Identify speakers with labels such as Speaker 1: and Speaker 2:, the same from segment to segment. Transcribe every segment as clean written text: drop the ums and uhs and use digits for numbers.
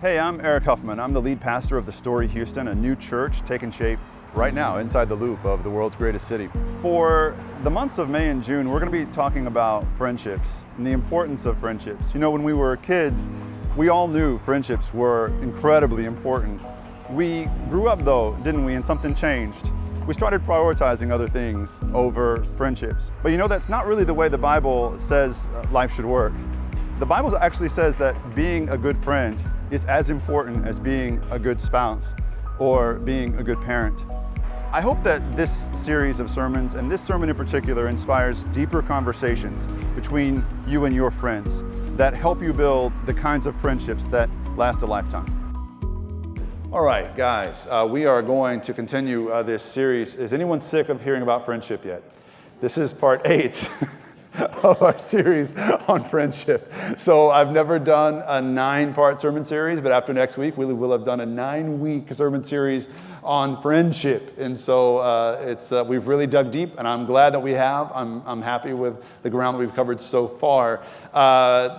Speaker 1: Hey, I'm Eric Huffman. I'm the lead pastor of The Story Houston, a new church taking shape right now inside the loop of the world's greatest city. For the months of May and June, we're going to be talking about friendships and the importance of friendships. You know, when we were kids, we all knew friendships were incredibly important. We grew up though, didn't we, and something changed. We started prioritizing other things over friendships. But you know, that's not really the way the Bible says life should work. The Bible actually says that being a good friend is as important as being a good spouse or being a good parent. I hope that this series of sermons, and this sermon in particular, inspires deeper conversations between you and your friends that help you build the kinds of friendships that last a lifetime. All right, guys, we are going to continue this series. Is anyone sick of hearing about friendship yet? This is part 8 of our series on friendship. So I've never done a 9-part sermon series, but after next week, we will have done a 9-week sermon series on friendship. And so we've really dug deep, and I'm glad that we have. I'm happy with the ground that we've covered so far.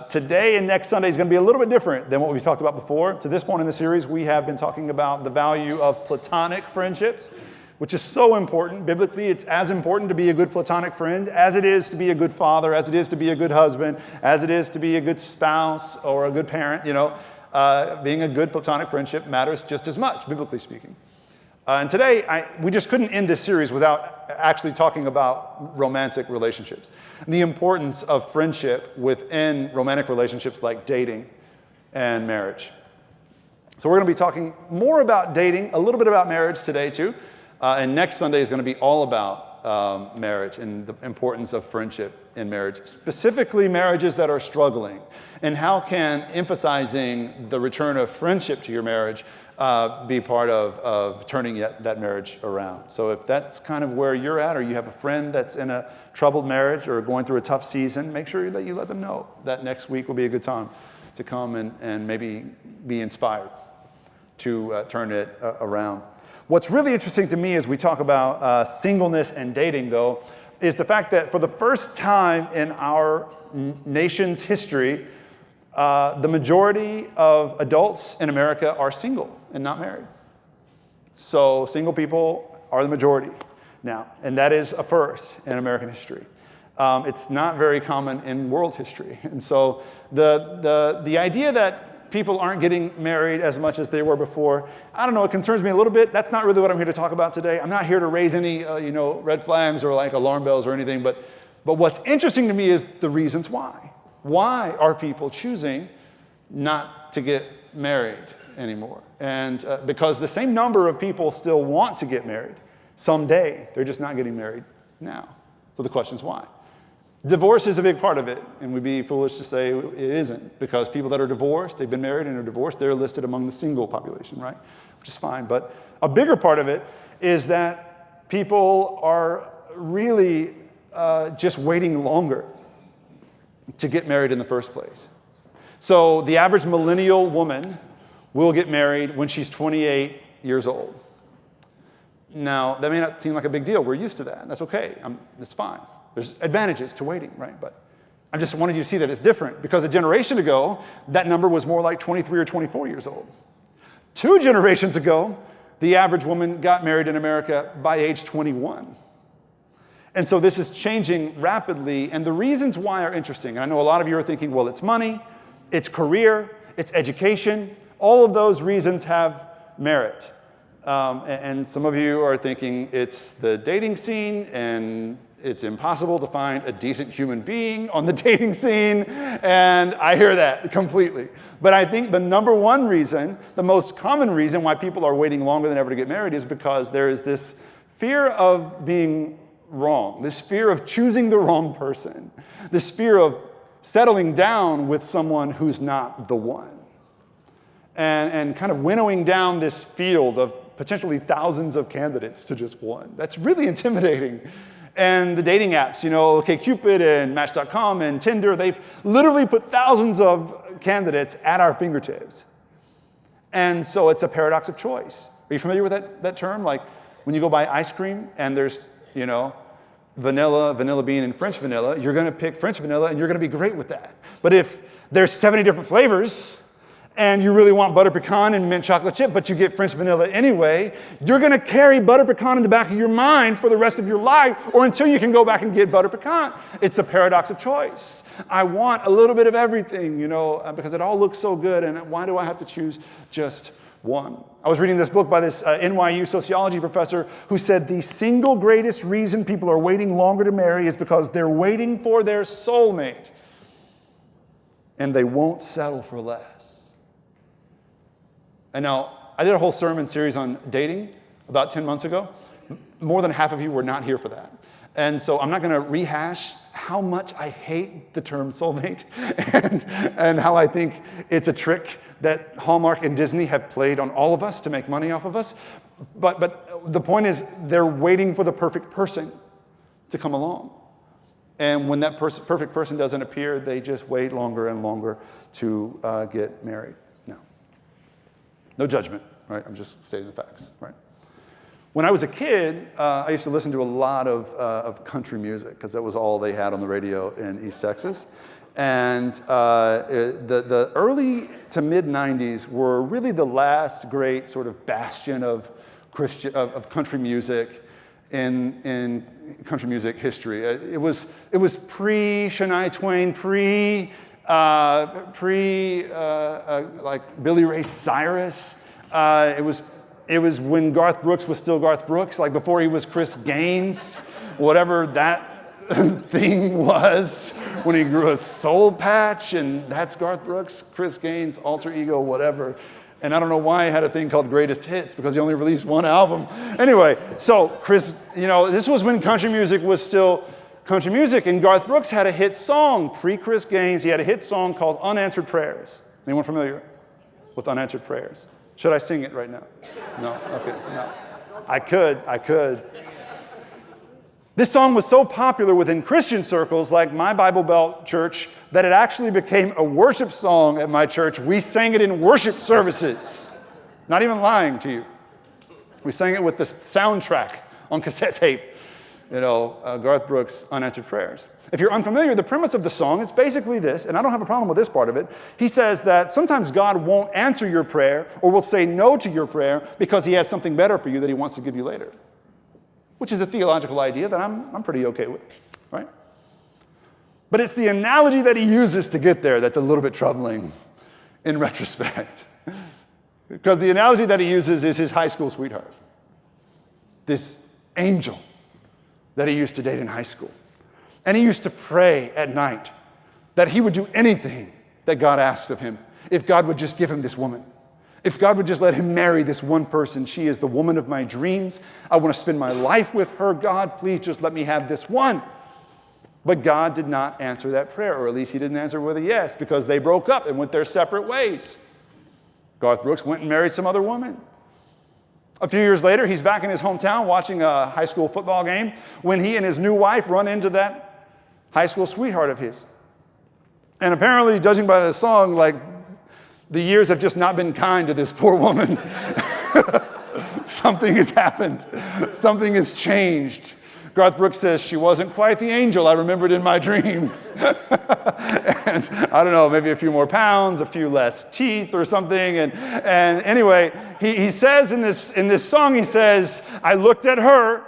Speaker 1: Today and next Sunday is going to be a little bit different than what we've talked about before. To this point in the series, we have been talking about the value of platonic friendships, which is so important. Biblically, it's as important to be a good platonic friend as it is to be a good father, as it is to be a good husband, as it is to be a good spouse or a good parent. You know, being a good platonic friendship matters just as much, biblically speaking. And today, we just couldn't end this series without actually talking about romantic relationships, and the importance of friendship within romantic relationships like dating and marriage. So we're going to be talking more about dating, a little bit about marriage today too. And next Sunday is going to be all about marriage and the importance of friendship in marriage, specifically marriages that are struggling, and how can emphasizing the return of friendship to your marriage be part of turning that marriage around. So if that's kind of where you're at, or you have a friend that's in a troubled marriage or going through a tough season, make sure that you let them know that next week will be a good time to come and maybe be inspired to turn it around. What's really interesting to me as we talk about singleness and dating, though, is the fact that for the first time in our nation's history, the majority of adults in America are single and not married. So single people are the majority now, and that is a first in American history. It's not very common in world history. And so the idea that people aren't getting married as much as they were before, I don't know, it concerns me a little bit. That's not really what I'm here to talk about today. I'm not here to raise any red flags or like alarm bells or anything, but what's interesting to me is the reasons why. Why are people choosing not to get married anymore? And because the same number of people still want to get married someday, they're just not getting married now. So the question is why? Divorce is a big part of it, and we'd be foolish to say it isn't, because people that are divorced, they've been married and are divorced, they're listed among the single population, right? Which is fine. But a bigger part of it is that people are really just waiting longer to get married in the first place. So the average millennial woman will get married when she's 28 years old. Now, that may not seem like a big deal. We're used to that. That's okay. That's fine. There's advantages to waiting, right? But I just wanted you to see that it's different, because a generation ago, that number was more like 23 or 24 years old. 2 generations ago, the average woman got married in America by age 21. And so this is changing rapidly, and the reasons why are interesting. And I know a lot of you are thinking, well, it's money, it's career, it's education. All of those reasons have merit. And some of you are thinking it's the dating scene, and it's impossible to find a decent human being on the dating scene, and I hear that completely. But I think the number one reason, the most common reason why people are waiting longer than ever to get married is because there is this fear of being wrong, this fear of choosing the wrong person, this fear of settling down with someone who's not the one, and kind of winnowing down this field of potentially thousands of candidates to just one. That's really intimidating. And the dating apps, OkCupid and Match.com and Tinder, they've literally put thousands of candidates at our fingertips. And so it's a paradox of choice. Are you familiar with that term? Like when you go buy ice cream and there's, vanilla bean, and French vanilla, you're going to pick French vanilla and you're going to be great with that. But if there's 70 different flavors and you really want butter pecan and mint chocolate chip, but you get French vanilla anyway, you're going to carry butter pecan in the back of your mind for the rest of your life or until you can go back and get butter pecan. It's the paradox of choice. I want a little bit of everything, because it all looks so good, and why do I have to choose just one? I was reading this book by this NYU sociology professor who said the single greatest reason people are waiting longer to marry is because they're waiting for their soulmate, and they won't settle for less. And now, I did a whole sermon series on dating about 10 months ago. More than half of you were not here for that. And so I'm not going to rehash how much I hate the term soulmate and how I think it's a trick that Hallmark and Disney have played on all of us to make money off of us. But the point is, they're waiting for the perfect person to come along. And when that perfect person doesn't appear, they just wait longer and longer to get married. No judgment, right? I'm just stating the facts, right? When I was a kid, I used to listen to a lot of country music because that was all they had on the radio in East Texas. And the early to mid 90s were really the last great sort of bastion of country music in country music history. It was pre Shania Twain, like Billy Ray Cyrus. It was when Garth Brooks was still Garth Brooks, like before he was Chris Gaines, whatever that thing was, when he grew a soul patch, and that's Garth Brooks, Chris Gaines, alter ego, whatever. And I don't know why I had a thing called Greatest Hits, because he only released one album. Anyway, so this was when country music was still country music, and Garth Brooks had a hit song, pre-Chris Gaines. He had a hit song called Unanswered Prayers. Anyone familiar with Unanswered Prayers? Should I sing it right now? No? Okay, no. I could. This song was so popular within Christian circles, like my Bible Belt church, that it actually became a worship song at my church. We sang it in worship services. Not even lying to you. We sang it with the soundtrack on cassette tape. Garth Brooks' Unanswered Prayers. If you're unfamiliar, the premise of the song is basically this, and I don't have a problem with this part of it. He says that sometimes God won't answer your prayer or will say no to your prayer because he has something better for you that he wants to give you later, which is a theological idea that I'm pretty okay with, right? But it's the analogy that he uses to get there that's a little bit troubling in retrospect. Because the analogy that he uses is his high school sweetheart, this angel that he used to date in high school. And he used to pray at night that he would do anything that God asked of him if God would just give him this woman. If God would just let him marry this one person. She is the woman of my dreams. I want to spend my life with her. God, please just let me have this one. But God did not answer that prayer, or at least he didn't answer with a yes, because they broke up and went their separate ways. Garth Brooks went and married some other woman. A few years later, he's back in his hometown watching a high school football game when he and his new wife run into that high school sweetheart of his. And apparently, judging by the song, the years have just not been kind to this poor woman. Something has happened. Something has changed. Garth Brooks says, she wasn't quite the angel I remembered in my dreams. And I don't know, maybe a few more pounds, a few less teeth or something. And anyway, he says in this song, he says, I looked at her,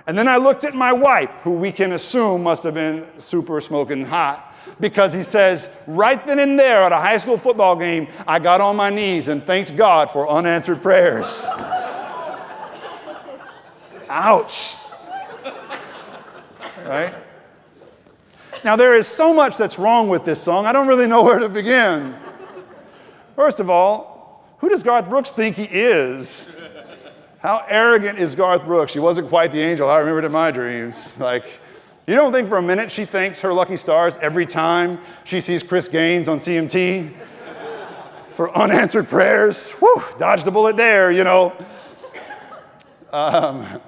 Speaker 1: and then I looked at my wife, who we can assume must have been super smoking hot, because he says, right then and there at a high school football game, I got on my knees and thanked God for unanswered prayers. Ouch. Right? Now, there is so much that's wrong with this song, I don't really know where to begin. First of all, who does Garth Brooks think he is? How arrogant is Garth Brooks? She wasn't quite the angel I remembered in my dreams. You don't think for a minute she thanks her lucky stars every time she sees Chris Gaines on CMT for unanswered prayers? Whew, dodged a bullet there, And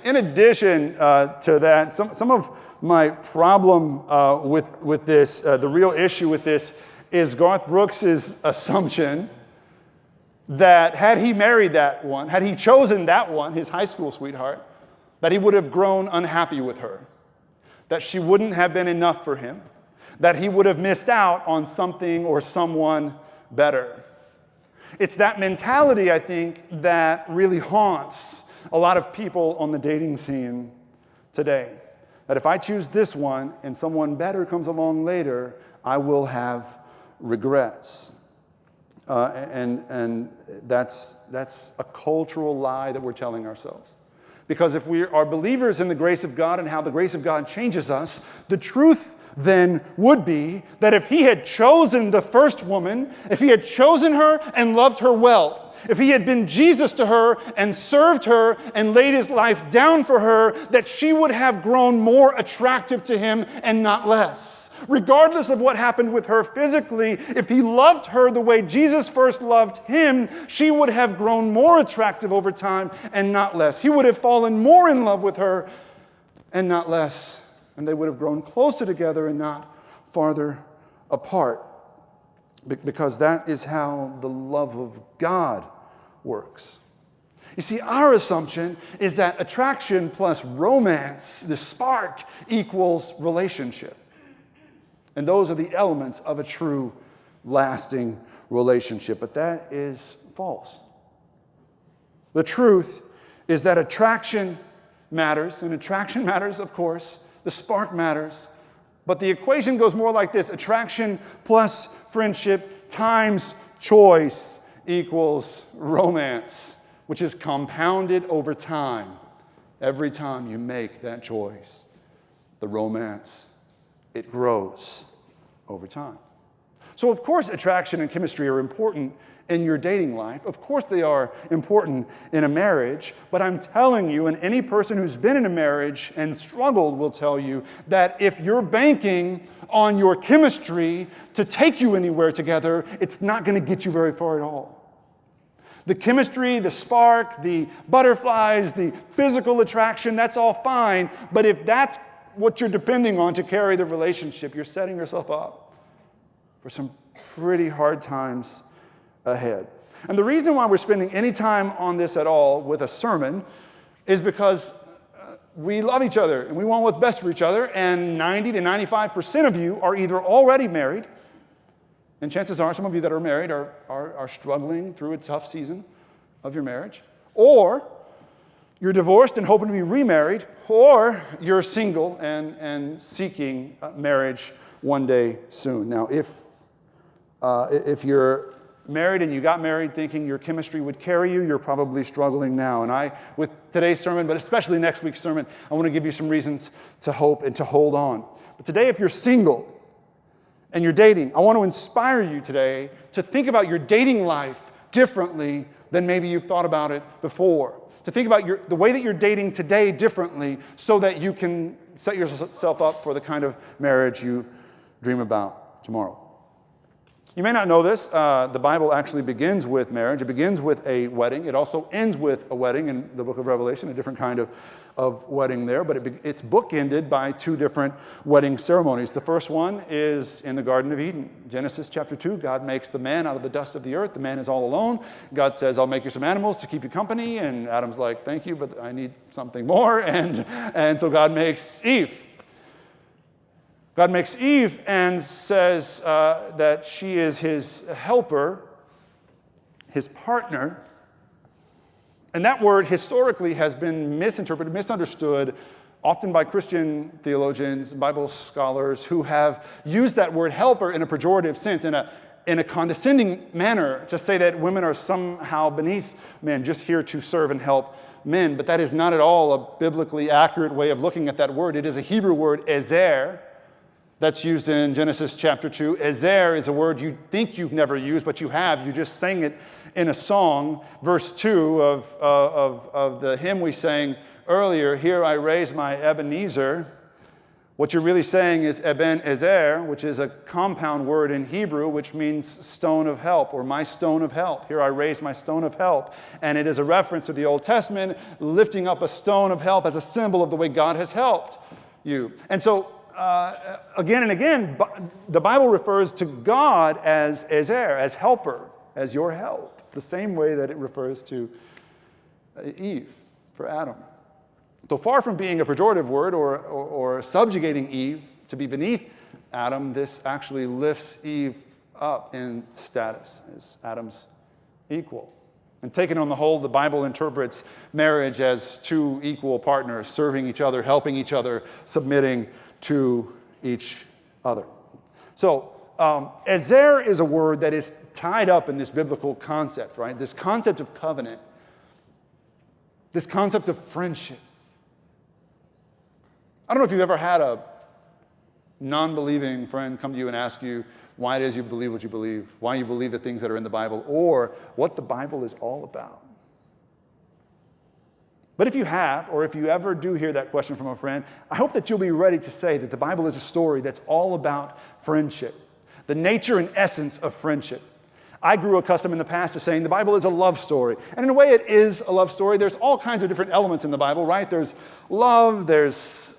Speaker 1: in addition to that, some of my problem with this, the real issue with this, is Garth Brooks' assumption that had he married that one, had he chosen that one, his high school sweetheart, that he would have grown unhappy with her, that she wouldn't have been enough for him, that he would have missed out on something or someone better. It's that mentality, I think, that really haunts a lot of people on the dating scene today. That if I choose this one and someone better comes along later, I will have regrets. And that's a cultural lie that we're telling ourselves. Because if we are believers in the grace of God and how the grace of God changes us, the truth then would be that if he had chosen the first woman, if he had chosen her and loved her well, if he had been Jesus to her and served her and laid his life down for her, that she would have grown more attractive to him and not less. Regardless of what happened with her physically, if he loved her the way Jesus first loved him, she would have grown more attractive over time and not less. He would have fallen more in love with her and not less. And they would have grown closer together and not farther apart. Because that is how the love of God works. You see, our assumption is that attraction plus romance, the spark, equals relationship. And those are the elements of a true, lasting relationship. But that is false. The truth is that attraction matters, and attraction matters, of course. The spark matters. But the equation goes more like this: attraction plus friendship times choice equals romance, which is compounded over time. Every time you make that choice, the romance, it grows over time. So of course attraction and chemistry are important in your dating life. Of course they are important in a marriage, but I'm telling you, and any person who's been in a marriage and struggled will tell you, that if you're banking on your chemistry to take you anywhere together, it's not going to get you very far at all. The chemistry, the spark, the butterflies, the physical attraction, that's all fine, but if that's what you're depending on to carry the relationship, you're setting yourself up for some pretty hard times ahead. And the reason why we're spending any time on this at all with a sermon is because we love each other and we want what's best for each other, and 90 to 95% of you are either already married, and chances are some of you that are married are struggling through a tough season of your marriage, or you're divorced and hoping to be remarried, or you're single and seeking marriage one day soon. Now, if you're married and you got married thinking your chemistry would carry you, you're probably struggling now. And with today's sermon, but especially next week's sermon, I want to give you some reasons to hope and to hold on. But today, if you're single and you're dating, I want to inspire you today to think about your dating life differently than maybe you've thought about it before. To think about the way that you're dating today differently so that you can set yourself up for the kind of marriage you dream about tomorrow. You may not know this, the Bible actually begins with marriage. It begins with a wedding. It also ends with a wedding in the book of Revelation, a different kind of wedding there, but it's bookended by two different wedding ceremonies. The first one is in the Garden of Eden. Genesis chapter 2, God makes the man out of the dust of the earth. The man is all alone. God says, I'll make you some animals to keep you company, and Adam's like, thank you, but I need something more, and so God makes Eve. God makes Eve and says that she is his helper, his partner. And that word historically has been misinterpreted, misunderstood, often by Christian theologians, Bible scholars, who have used that word helper in a pejorative sense, in a condescending manner, to say that women are somehow beneath men, just here to serve and help men. But that is not at all a biblically accurate way of looking at that word. It is a Hebrew word, ezer, that's used in Genesis chapter 2. Ezer is a word you think you've never used, but you have. You just sang it in a song. Verse 2 of the hymn we sang earlier, here I raise my Ebenezer. What you're really saying is Eben Ezer, which is a compound word in Hebrew, which means stone of help, or my stone of help. Here I raise my stone of help. And it is a reference to the Old Testament, lifting up a stone of help as a symbol of the way God has helped you. And so, again and again, the Bible refers to God as Ezer, as helper, as your help, the same way that it refers to Eve for Adam. So far from being a pejorative word or subjugating Eve to be beneath Adam, this actually lifts Eve up in status as Adam's equal. And taken on the whole, the Bible interprets marriage as two equal partners serving each other, helping each other, submitting to each other. So, ezer is a word that is tied up in this biblical concept, right? This concept of covenant, this concept of friendship. I don't know if you've ever had a non-believing friend come to you and ask you why it is you believe what you believe, why you believe the things that are in the Bible, or what the Bible is all about. But if you have, or if you ever do hear that question from a friend, I hope that you'll be ready to say that the Bible is a story that's all about friendship, the nature and essence of friendship. I grew accustomed in the past to saying the Bible is a love story. And in a way, it is a love story. There's all kinds of different elements in the Bible, right? There's love, there's sex,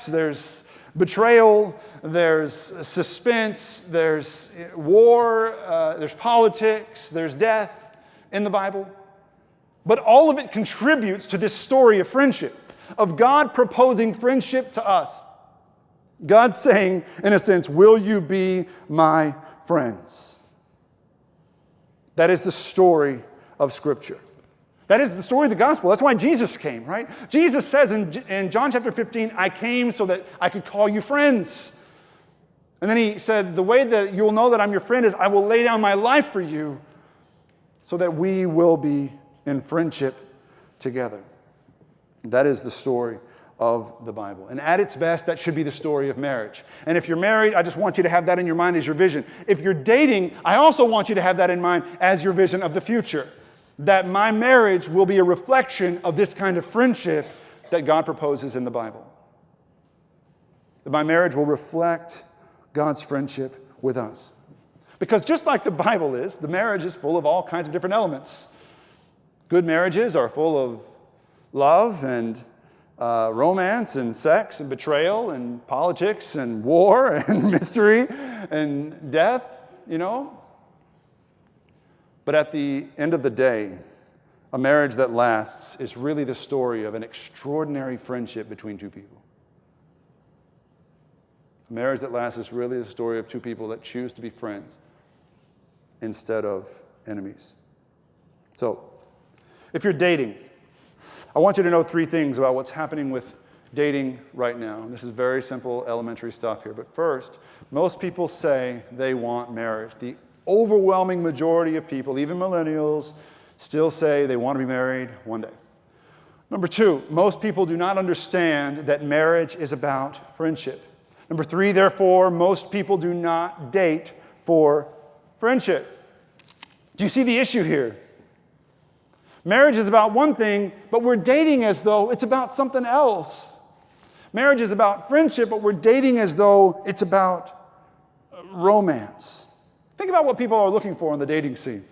Speaker 1: there's betrayal, there's suspense, there's war, there's politics, there's death in the Bible. But all of it contributes to this story of friendship, of God proposing friendship to us. God saying, in a sense, will you be my friends? That is the story of Scripture. That is the story of the gospel. That's why Jesus came, right? Jesus says in John chapter 15, I came so that I could call you friends. And then he said, the way that you will know that I'm your friend is I will lay down my life for you so that we will be in friendship together. That is the story of the Bible. And at its best, that should be the story of marriage. And if you're married, I just want you to have that in your mind as your vision. If you're dating, I also want you to have that in mind as your vision of the future. That my marriage will be a reflection of this kind of friendship that God proposes in the Bible. That my marriage will reflect God's friendship with us. Because just like the Bible is, the marriage is full of all kinds of different elements. Good marriages are full of love and romance and sex and betrayal and politics and war and mystery and death, you know. But at the end of the day, a marriage that lasts is really the story of an extraordinary friendship between two people. A marriage that lasts is really the story of two people that choose to be friends instead of enemies. So, if you're dating, I want you to know three things about what's happening with dating right now. And this is very simple, elementary stuff here. But first, most people say they want marriage. The overwhelming majority of people, even millennials, still say they want to be married one day. Number two, most people do not understand that marriage is about friendship. Number three, therefore, most people do not date for friendship. Do you see the issue here? Marriage is about one thing, but we're dating as though it's about something else. Marriage is about friendship, but we're dating as though it's about romance. Think about what people are looking for in the dating scene.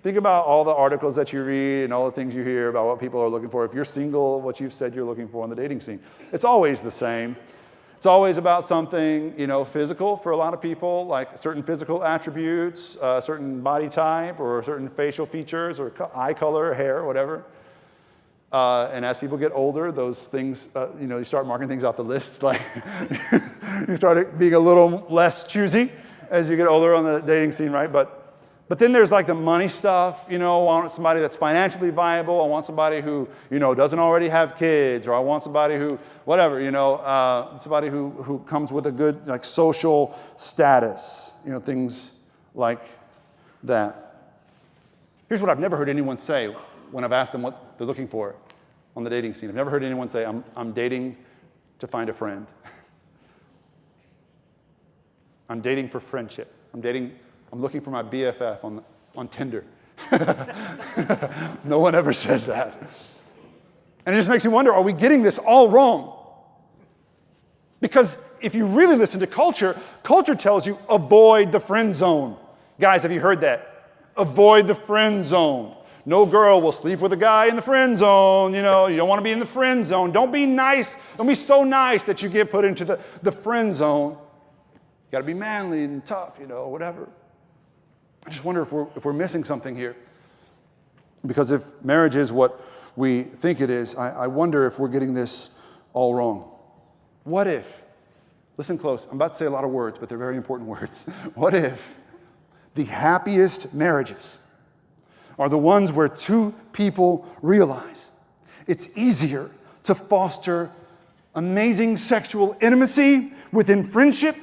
Speaker 1: Think about all the articles that you read and all the things you hear about what people are looking for. If you're single, what you've said you're looking for in the dating scene. It's always the same. It's always about something, physical for a lot of people, like certain physical attributes, certain body type, or certain facial features, or eye color, hair, whatever. And as people get older, those things, you start marking things off the list. Like you start being a little less choosy as you get older on the dating scene, right? But then there's like the money stuff, I want somebody that's financially viable. I want somebody who, doesn't already have kids, or I want somebody who, whatever, somebody who comes with a good like social status, things like that. Here's what I've never heard anyone say when I've asked them what they're looking for on the dating scene. I've never heard anyone say, I'm dating to find a friend. I'm dating for friendship. I'm looking for my BFF on Tinder. No one ever says that. And it just makes me wonder, are we getting this all wrong? Because if you really listen to culture tells you avoid the friend zone. Guys, have you heard that? Avoid the friend zone. No girl will sleep with a guy in the friend zone. You don't want to be in the friend zone. Don't be nice. Don't be so nice that you get put into the friend zone. You got to be manly and tough, whatever. I just wonder if we're missing something here. Because if marriage is what we think it is, I wonder if we're getting this all wrong. What if listen close. I'm about to say a lot of words, but they're very important words. What if the happiest marriages are the ones where two people realize it's easier to foster amazing sexual intimacy within friendship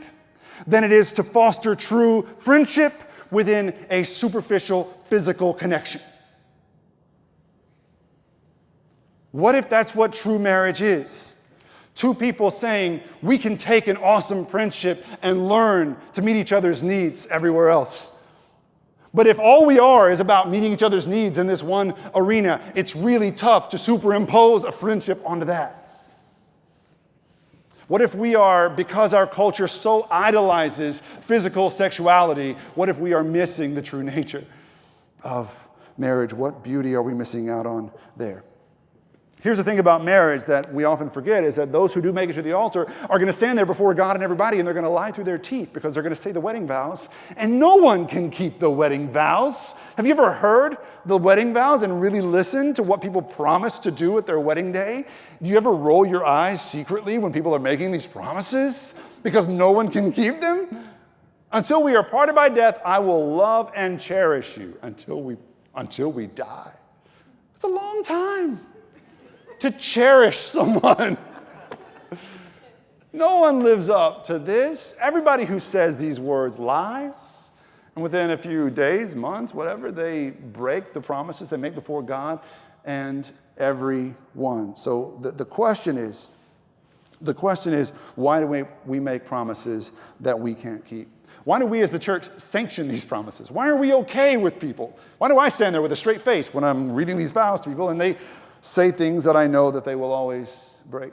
Speaker 1: than it is to foster true friendship within a superficial physical connection? What if that's what true marriage is? Two people saying, we can take an awesome friendship and learn to meet each other's needs everywhere else. But if all we are is about meeting each other's needs in this one arena, it's really tough to superimpose a friendship onto that. What if we are, because our culture so idolizes physical sexuality, what if we are missing the true nature of marriage? What beauty are we missing out on there? Here's the thing about marriage that we often forget is that those who do make it to the altar are going to stand there before God and everybody, and they're going to lie through their teeth because they're going to say the wedding vows, and no one can keep the wedding vows. Have you ever heard the wedding vows and really listened to what people promise to do at their wedding day? Do you ever roll your eyes secretly when people are making these promises because no one can keep them? Until we are parted by death, I will love and cherish you until we die. It's a long time to cherish someone. No one lives up to this. Everybody who says these words lies. And within a few days, months, whatever, they break the promises they make before God and everyone. So the question is, why do we make promises that we can't keep? Why do we as the church sanction these promises? Why are we okay with people? Why do I stand there with a straight face when I'm reading these vows to people and they say things that I know that they will always break?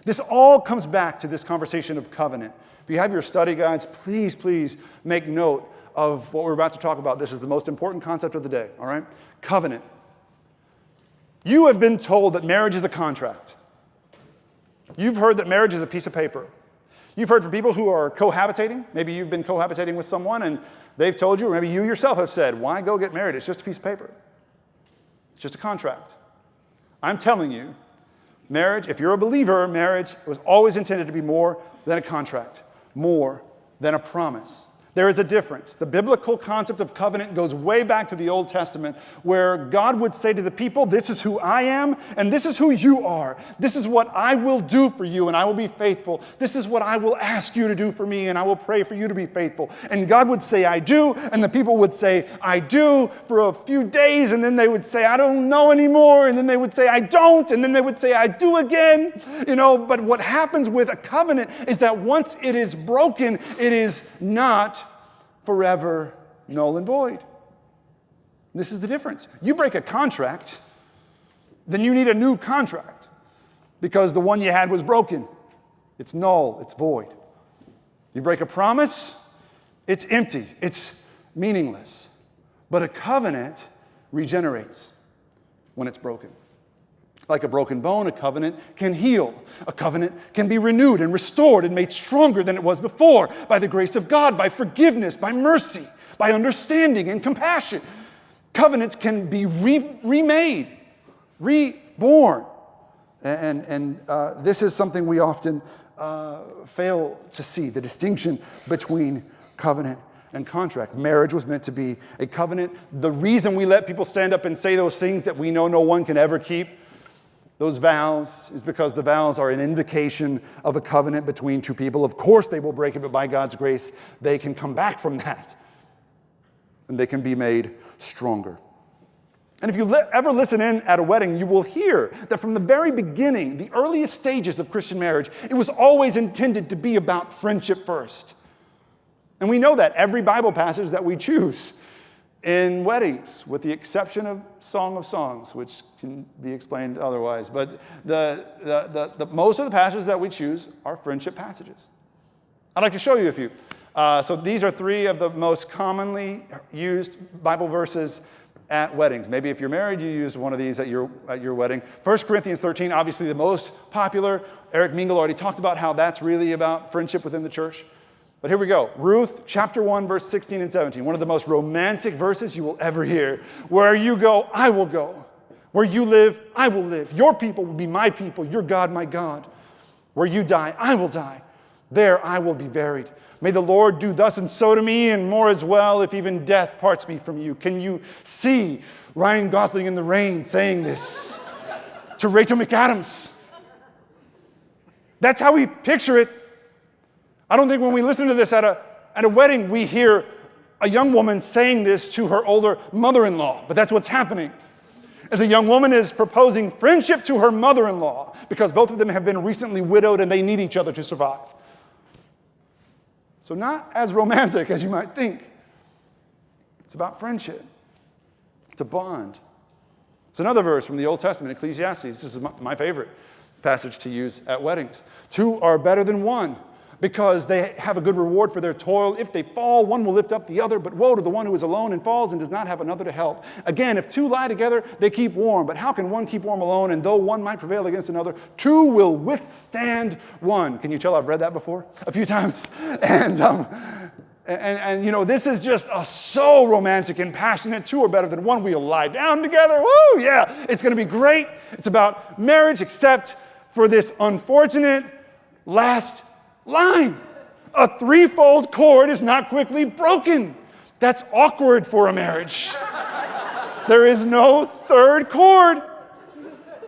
Speaker 1: This all comes back to this conversation of covenant. If you have your study guides, please make note of what we're about to talk about. This is the most important concept of the day, all right? Covenant. You have been told that marriage is a contract. You've heard that marriage is a piece of paper. You've heard from people who are cohabitating. Maybe you've been cohabitating with someone and they've told you, or maybe you yourself have said, why go get married? It's just a piece of paper. It's just a contract. I'm telling you, marriage, if you're a believer, marriage was always intended to be more than a contract, more than a promise. There is a difference. The biblical concept of covenant goes way back to the Old Testament, where God would say to the people, this is who I am, and this is who you are. This is what I will do for you, and I will be faithful. This is what I will ask you to do for me, and I will pray for you to be faithful. And God would say, I do, and the people would say, I do, for a few days, and then they would say, I don't know anymore, and then they would say, I don't, and then they would say, I do again. But what happens with a covenant is that once it is broken, it is not forever null and void. This is the difference. You break a contract, then you need a new contract because the one you had was broken. It's null, it's void. You break a promise, it's empty, it's meaningless. But a covenant regenerates when it's broken. Like a broken bone, a covenant can heal. A covenant can be renewed and restored and made stronger than it was before by the grace of God, by forgiveness, by mercy, by understanding and compassion. Covenants can be remade, reborn. And this is something we often fail to see, the distinction between covenant and contract. Marriage was meant to be a covenant. The reason we let people stand up and say those things that we know no one can ever keep, those vows, is because the vows are an invocation of a covenant between two people. Of course they will break it, but by God's grace, they can come back from that. And they can be made stronger. And if you ever listen in at a wedding, you will hear that from the very beginning, the earliest stages of Christian marriage, it was always intended to be about friendship first. And we know that every Bible passage that we choose in weddings, with the exception of Song of Songs, which can be explained otherwise. But the most of the passages that we choose are friendship passages. I'd like to show you a few. So these are three of the most commonly used Bible verses at weddings. Maybe if you're married, you use one of these at your wedding. 1 Corinthians 13, obviously the most popular. Eric Mingle already talked about how that's really about friendship within the church. But here we go. Ruth chapter 1, verse 16 and 17. One of the most romantic verses you will ever hear. Where you go, I will go. Where you live, I will live. Your people will be my people. Your God, my God. Where you die, I will die.
Speaker 2: There I will be buried. May the Lord do thus and so to me, and more as well, if even death parts me from you. Can you see Ryan Gosling in The Rain saying this to Rachel McAdams? That's how we picture it. I don't think when we listen to this at a wedding, we hear a young woman saying this to her older mother-in-law, but that's what's happening. As a young woman is proposing friendship to her mother-in-law because both of them have been recently widowed and they need each other to survive. So not as romantic as you might think. It's about friendship. It's a bond. It's another verse from the Old Testament, Ecclesiastes. This is my favorite passage to use at weddings. Two are better than one, because they have a good reward for their toil. If they fall, one will lift up the other, but woe to the one who is alone and falls and does not have another to help. Again, if two lie together, they keep warm. But how can one keep warm alone? And though one might prevail against another, two will withstand one. Can you tell I've read that before a few times? And you know, this is just so romantic and passionate. Two are better than one. We'll lie down together. Woo, yeah, it's going to be great. It's about marriage, except for this unfortunate last line. A threefold cord is not quickly broken. That's awkward for a marriage. There is no third cord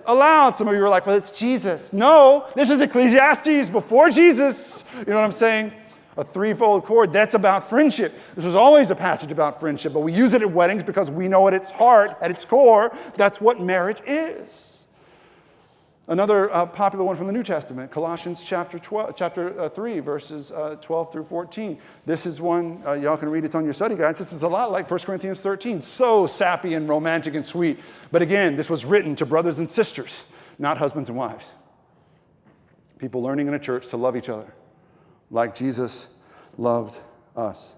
Speaker 2: allowed. Some of you are like, well, it's Jesus. No, this is Ecclesiastes before Jesus. You know what I'm saying? A threefold cord, that's about friendship. This was always a passage about friendship, but we use it at weddings because we know at its heart, at its core, that's what marriage is. Another popular one from the New Testament, Colossians chapter 3, verses 12 through 14. This is one, y'all can read it on your study guides. This is a lot like 1 Corinthians 13. So sappy and romantic and sweet. But again, this was written to brothers and sisters, not husbands and wives. People learning in a church to love each other like Jesus loved us.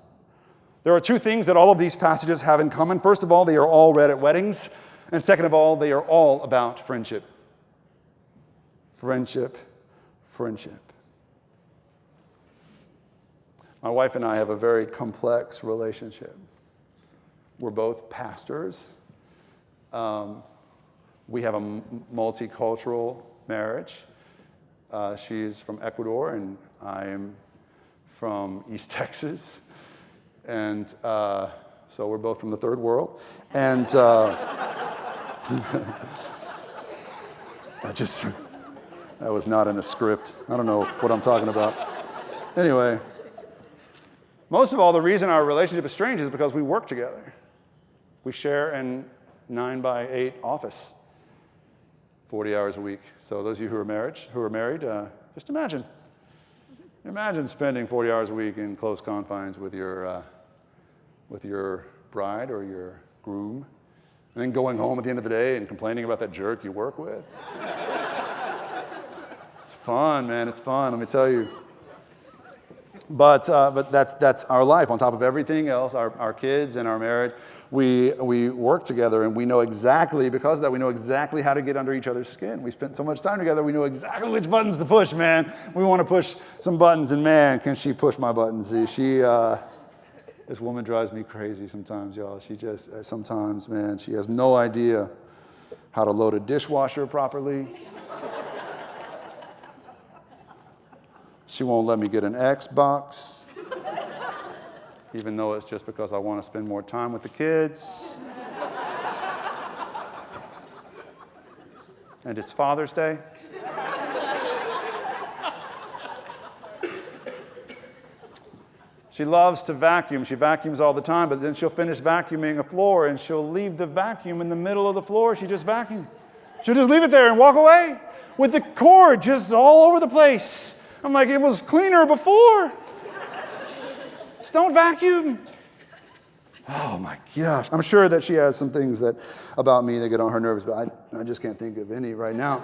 Speaker 2: There are two things that all of these passages have in common. First of all, they are all read at weddings. And second of all, they are all about friendship. Friendship, friendship. My wife and I have a very complex relationship. We're both pastors. We have a multicultural marriage. She's from Ecuador and I am from East Texas. And so we're both from the third world. And that was not in the script. I don't know what I'm talking about. Anyway, most of all, the reason our relationship is strange is because we work together. We share an 9-by-8 office, 40 hours a week. So those of you who are married, just imagine spending 40 hours a week in close confines with your bride or your groom, and then going home at the end of the day and complaining about that jerk you work with. It's fun, man. It's fun. Let me tell you. But that's our life. On top of everything else, our kids and our marriage, we work together, and we know exactly, because of that, we know exactly how to get under each other's skin. We spent so much time together, we know exactly which buttons to push, man. We want to push some buttons, and man, can she push my buttons. This woman drives me crazy sometimes, y'all. She just, sometimes, man, she has no idea how to load a dishwasher properly. She won't let me get an Xbox, even though it's just because I want to spend more time with the kids. And it's Father's Day. She loves to vacuum. She vacuums all the time, but then she'll finish vacuuming a floor and she'll leave the vacuum in the middle of the floor. She just vacuumed. She'll just leave it there and walk away with the cord just all over the place. I'm like, it was cleaner before. Just don't vacuum. Oh my gosh. I'm sure that she has some things about me that get on her nerves, but I just can't think of any right now.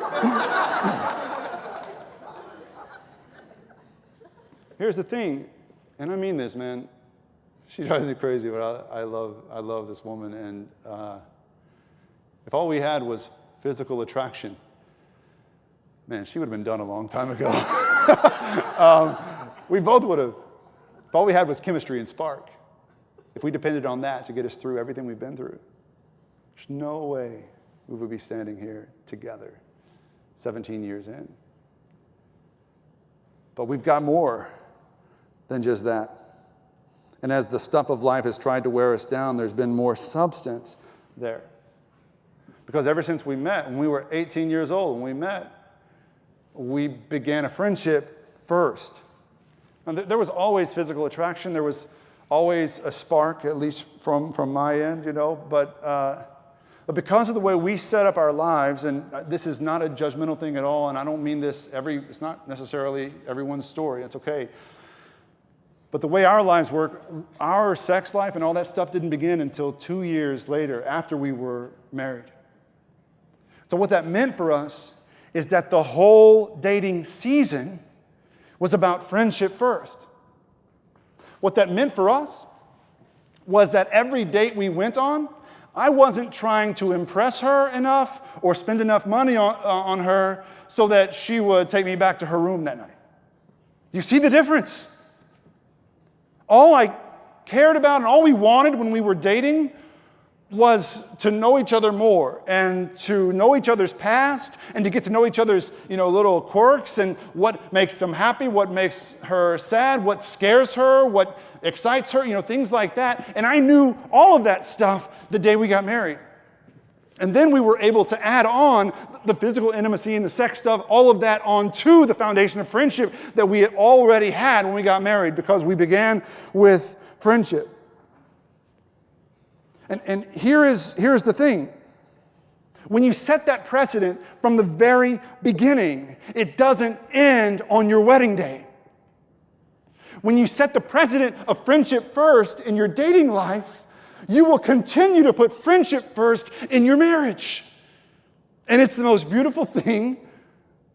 Speaker 2: Here's the thing, and I mean this, man. She drives me crazy, but I love this woman, and if all we had was physical attraction, man, she would have been done a long time ago. We both would have. If all we had was chemistry and spark, if we depended on that to get us through everything we've been through, there's no way we would be standing here together 17 years in. But we've got more than just that. And as the stuff of life has tried to wear us down, there's been more substance there. Because ever since we met, when we were 18 years old, when we met, we began a friendship first. And there was always physical attraction. There was always a spark, at least from my end, But because of the way we set up our lives, and this is not a judgmental thing at all, and I don't mean this it's not necessarily everyone's story. It's okay. But the way our lives work, our sex life and all that stuff didn't begin until 2 years later, after we were married. So what that meant for us is that the whole dating season was about friendship first. What that meant for us was that every date we went on, I wasn't trying to impress her enough or spend enough money on her so that she would take me back to her room that night. You see the difference? All I cared about and all we wanted when we were dating was to know each other more and to know each other's past and to get to know each other's, little quirks and what makes them happy, what makes her sad, what scares her, what excites her, things like that. And I knew all of that stuff the day we got married. And then we were able to add on the physical intimacy and the sex stuff, all of that onto the foundation of friendship that we had already had when we got married, because we began with friendship. And here's the thing. When you set that precedent from the very beginning, it doesn't end on your wedding day. When you set the precedent of friendship first in your dating life, you will continue to put friendship first in your marriage. And it's the most beautiful thing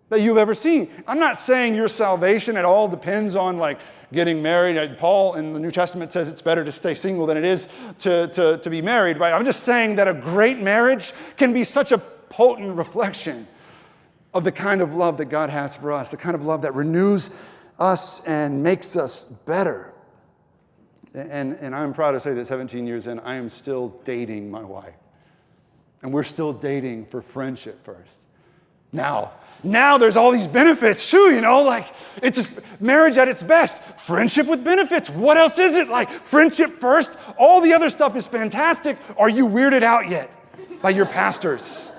Speaker 2: that you've ever seen. I'm not saying your salvation at all depends on getting married. Paul in the New Testament says it's better to stay single than it is to be married, right? I'm just saying that a great marriage can be such a potent reflection of the kind of love that God has for us, the kind of love that renews us and makes us better. And I'm proud to say that 17 years in, I am still dating my wife. And we're still dating for friendship first. Now there's all these benefits too, it's just marriage at its best. Friendship with benefits. What else is it? Friendship first. All the other stuff is fantastic. Are you weirded out yet by your pastors?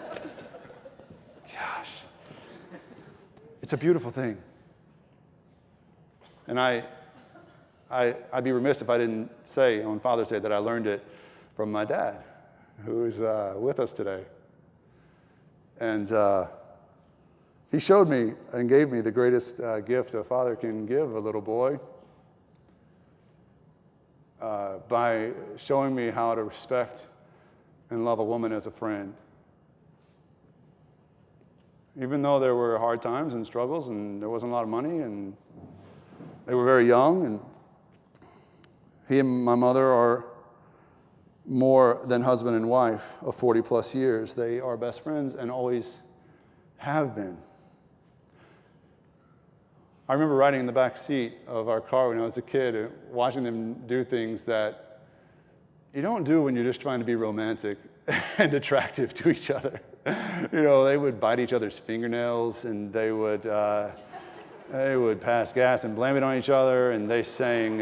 Speaker 2: Gosh. It's a beautiful thing. And I'd be remiss if I didn't say on Father's Day that I learned it from my dad, who is with us today. And he showed me and gave me the greatest gift a father can give a little boy by showing me how to respect and love a woman as a friend. Even though there were hard times and struggles and there wasn't a lot of money and they were very young, and he and my mother are more than husband and wife of 40 plus years. They are best friends and always have been. I remember riding in the back seat of our car when I was a kid and watching them do things that you don't do when you're just trying to be romantic and attractive to each other. They would bite each other's fingernails, and they would pass gas and blame it on each other, and they sang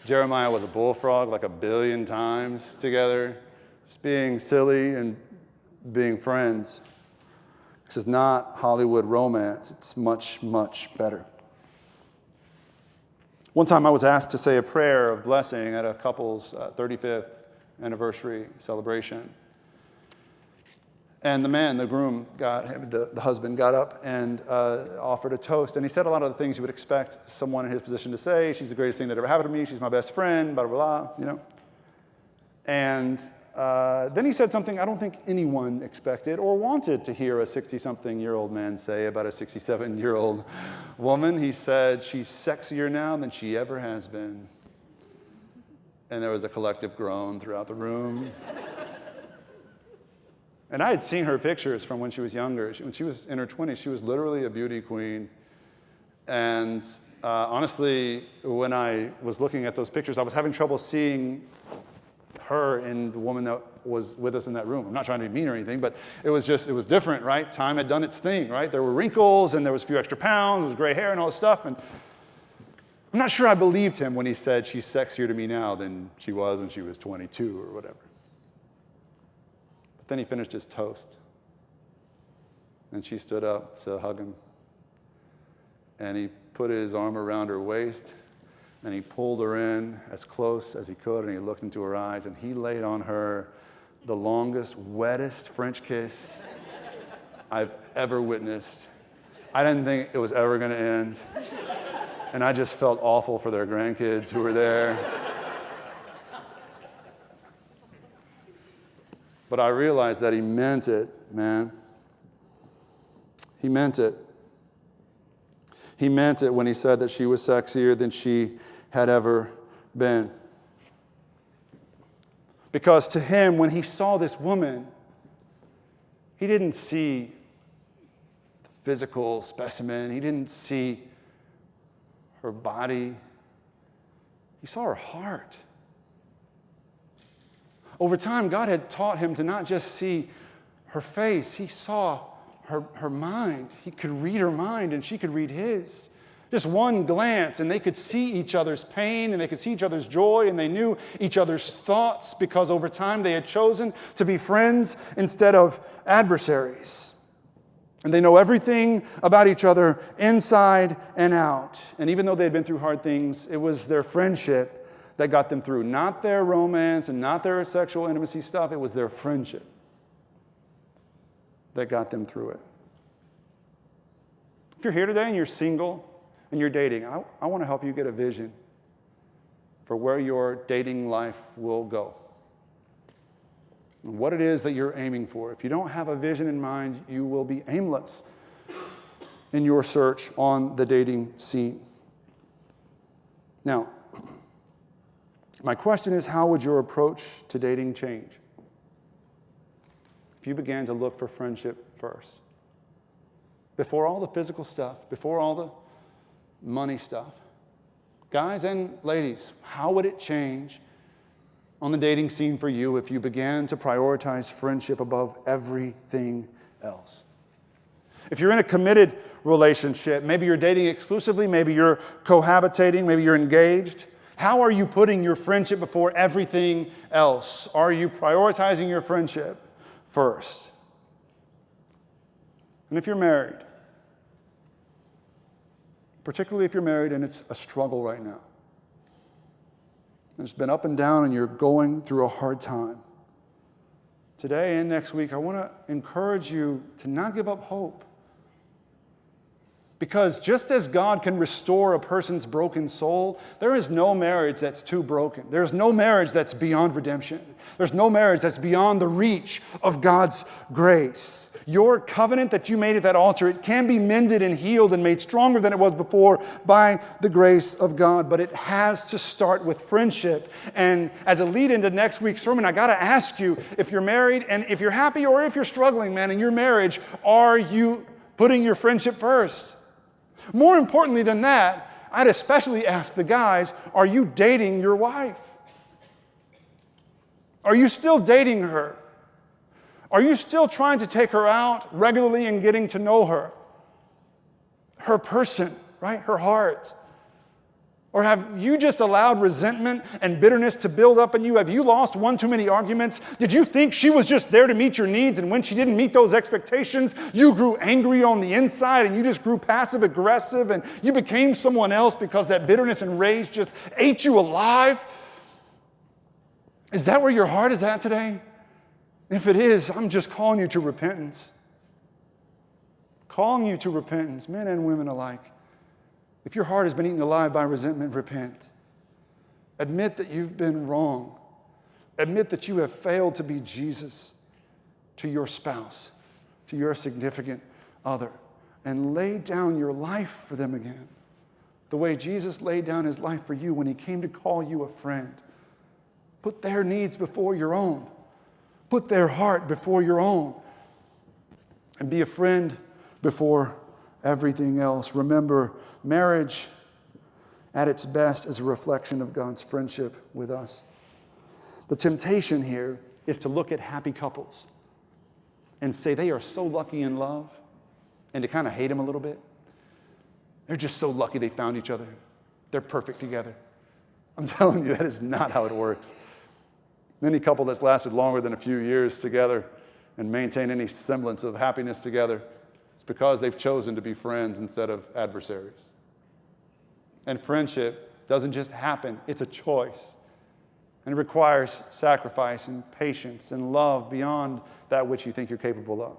Speaker 2: Jeremiah Was a Bullfrog like 1 billion times together, just being silly and being friends. This is not Hollywood romance. It's much, much better. One time I was asked to say a prayer of blessing at a couple's 35th anniversary celebration. And the groom, the husband got up and offered a toast. And he said a lot of the things you would expect someone in his position to say. She's the greatest thing that ever happened to me. She's my best friend, blah, blah, blah, And then he said something I don't think anyone expected or wanted to hear a 60-something-year-old man say about a 67-year-old woman. He said, she's sexier now than she ever has been. And there was a collective groan throughout the room. And I had seen her pictures from when she was younger. When she was in her 20s, she was literally a beauty queen. And honestly, when I was looking at those pictures, I was having trouble seeing her and the woman that was with us in that room. I'm not trying to be mean or anything, but it was different, right? Time had done its thing, right? There were wrinkles and there was a few extra pounds, there was gray hair and all this stuff. And I'm not sure I believed him when he said she's sexier to me now than she was when she was 22 or whatever. But then he finished his toast. And she stood up to hug him. And he put his arm around her waist. And he pulled her in as close as he could. And he looked into her eyes. And he laid on her the longest, wettest French kiss I've ever witnessed. I didn't think it was ever going to end. And I just felt awful for their grandkids who were there. But I realized that he meant it, man. He meant it. He meant it when he said that she was sexier than she had ever been. Because to him, when he saw this woman, he didn't see the physical specimen. He didn't see her body. He saw her heart. Over time, God had taught him to not just see her face. He saw her mind. He could read her mind, and she could read his. Just one glance, and they could see each other's pain, and they could see each other's joy, and they knew each other's thoughts because over time they had chosen to be friends instead of adversaries. And they know everything about each other inside and out. And even though they had been through hard things, it was their friendship that got them through. Not their romance and not their sexual intimacy stuff. It was their friendship that got them through it. If you're here today and you're single and you're dating, I want to help you get a vision for where your dating life will go. And what it is that you're aiming for. If you don't have a vision in mind, you will be aimless in your search on the dating scene. Now, my question is, how would your approach to dating change if you began to look for friendship first? Before all the physical stuff, before all the money stuff. Guys and ladies, how would it change on the dating scene for you if you began to prioritize friendship above everything else? If you're in a committed relationship, maybe you're dating exclusively, maybe you're cohabitating, maybe you're engaged, how are you putting your friendship before everything else? Are you prioritizing your friendship first? And if you're married, particularly if you're married and it's a struggle right now, and it's been up and down and you're going through a hard time, today and next week, I want to encourage you to not give up hope. Because just as God can restore a person's broken soul, there is no marriage that's too broken. There's no marriage that's beyond redemption. There's no marriage that's beyond the reach of God's grace. Your covenant that you made at that altar, it can be mended and healed and made stronger than it was before by the grace of God. But it has to start with friendship. And as a lead into next week's sermon, I got to ask you, if you're married and if you're happy or if you're struggling, man, in your marriage, are you putting your friendship first? More importantly than that, I'd especially ask the guys, are you dating your wife? Are you still dating her? Are you still trying to take her out regularly and getting to know her? Her person, right? Her heart. Or have you just allowed resentment and bitterness to build up in you? Have you lost one too many arguments? Did you think she was just there to meet your needs, and when she didn't meet those expectations, you grew angry on the inside and you just grew passive aggressive and you became someone else because that bitterness and rage just ate you alive? Is that where your heart is at today? If it is, I'm just calling you to repentance. Calling you to repentance, men and women alike. If your heart has been eaten alive by resentment, repent. Admit that you've been wrong. Admit that you have failed to be Jesus to your spouse, to your significant other, and lay down your life for them again, the way Jesus laid down his life for you when he came to call you a friend. Put their needs before your own. Put their heart before your own. And be a friend before everything else. Remember, marriage at its best is a reflection of God's friendship with us. The temptation here is to look at happy couples and say they are so lucky in love, and to kind of hate them a little bit. They're just so lucky they found each other. They're perfect together. I'm telling you, that is not how it works. Any couple that's lasted longer than a few years together and maintain any semblance of happiness together, it's because they've chosen to be friends instead of adversaries. And friendship doesn't just happen, it's a choice. And it requires sacrifice and patience and love beyond that which you think you're capable of.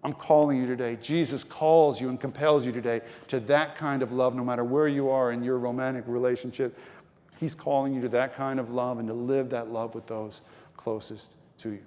Speaker 2: I'm calling you today. Jesus calls you and compels you today to that kind of love, no matter where you are in your romantic relationship. He's calling you to that kind of love and to live that love with those closest to you.